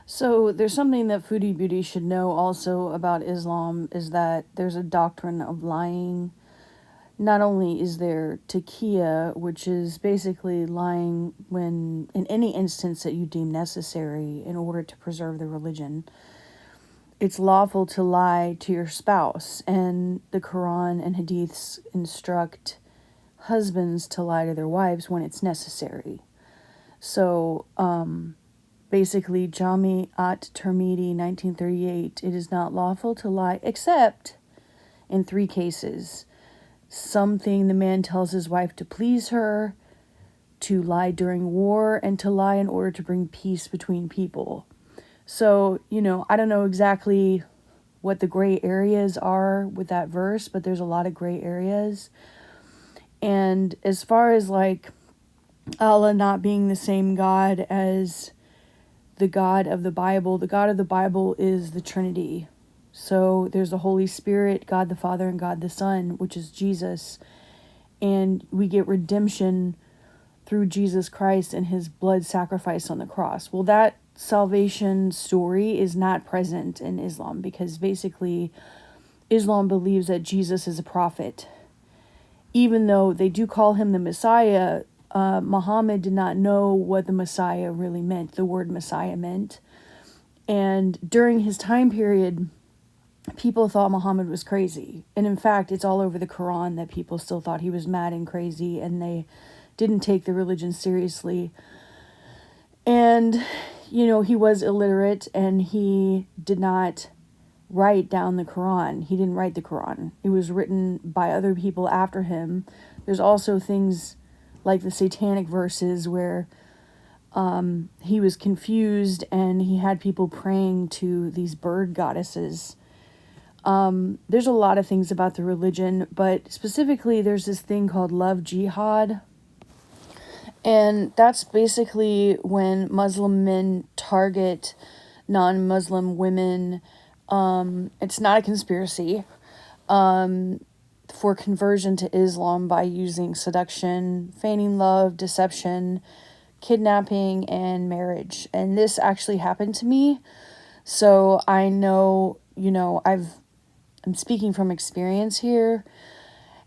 So there's something that Foodie Beauty should know also about Islam is that there's a doctrine of lying. Not only is there taqiyya, which is basically lying when in any instance that you deem necessary in order to preserve the religion. It's lawful to lie to your spouse, and the Quran and hadiths instruct husbands to lie to their wives when it's necessary. So, basically, Jami at-Tirmidhi, 1938, it is not lawful to lie except in 3 cases. Something the man tells his wife to please her, to lie during war, and to lie in order to bring peace between people. So, I don't know exactly what the gray areas are with that verse, but there's a lot of gray areas. And as far as like Allah not being the same God as the God of the Bible is the Trinity. So there's the Holy Spirit, God the Father, and God the Son, which is Jesus. And we get redemption through Jesus Christ and his blood sacrifice on the cross. Well, that salvation story is not present in Islam because basically Islam believes that Jesus is a prophet. Even though they do call him the Messiah, Muhammad did not know what the Messiah really meant, the word Messiah meant. And during his time period, people thought Muhammad was crazy. And in fact, it's all over the Quran that people still thought he was mad and crazy, and they didn't take the religion seriously. And, he was illiterate, and he did not write down the Quran. He didn't write the Quran. It was written by other people after him. There's also things like the satanic verses where he was confused and he had people praying to these bird goddesses. There's a lot of things about the religion, but specifically there's this thing called love jihad. And that's basically when Muslim men target non-Muslim women. It's not a conspiracy. For conversion to Islam by using seduction, feigning love, deception, kidnapping, and marriage. And this actually happened to me. So I know, I'm speaking from experience here.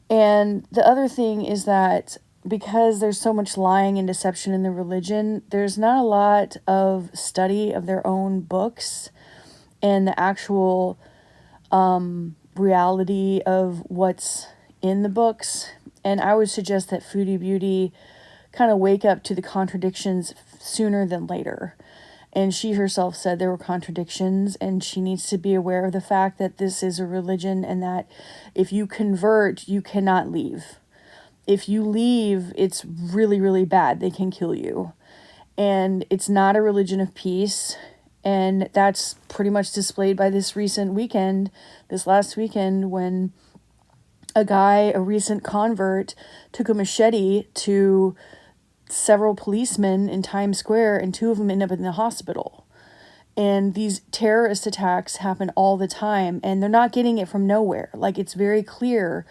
And the other thing is that because there's so much lying and deception in the religion, there's not a lot of study of their own books and the actual reality of what's in the books. And I would suggest that Foodie Beauty kind of wake up to the contradictions sooner than later. And she herself said there were contradictions, and she needs to be aware of the fact that this is a religion and that if you convert, you cannot leave. If you leave, it's really, really bad. They can kill you. And it's not a religion of peace. And that's pretty much displayed by this last weekend, when a recent convert, took a machete to several policemen in Times Square, and 2 of them end up in the hospital. And these terrorist attacks happen all the time, and they're not getting it from nowhere. Like, it's very clear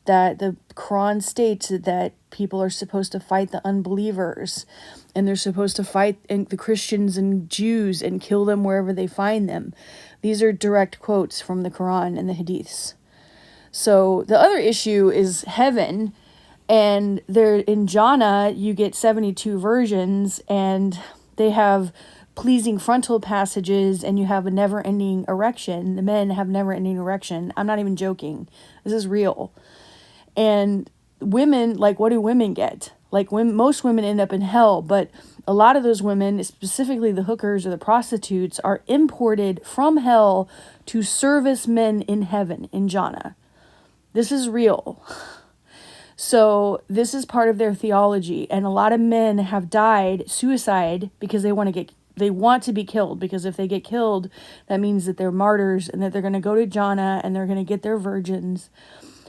that the Quran states that people are supposed to fight the unbelievers, and they're supposed to fight the Christians and Jews and kill them wherever they find them. These are direct quotes from the Quran and the hadiths. So the other issue is heaven, and there in Jannah you get 72 virgins, and they have pleasing frontal passages, and you have a never-ending erection. The men have never-ending erection. I'm not even joking. This is real. And women, like, what do women get? Like, most women end up in hell, but a lot of those women, specifically the hookers or the prostitutes, are imported from hell to service men in heaven, in Jannah. This is real. So this is part of their theology, and a lot of men have died suicide because they want to be killed, because if they get killed, that means that they're martyrs and that they're going to go to Jannah and they're going to get their virgins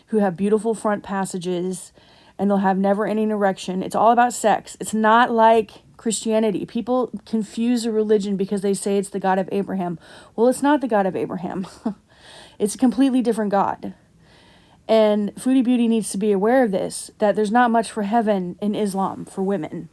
who have beautiful front passages, and they'll have never-ending erection. It's all about sex. It's not like Christianity. People confuse a religion because they say it's the God of Abraham. Well, it's not the God of Abraham. It's a completely different God. And Foodie Beauty needs to be aware of this, that there's not much for heaven in Islam for women.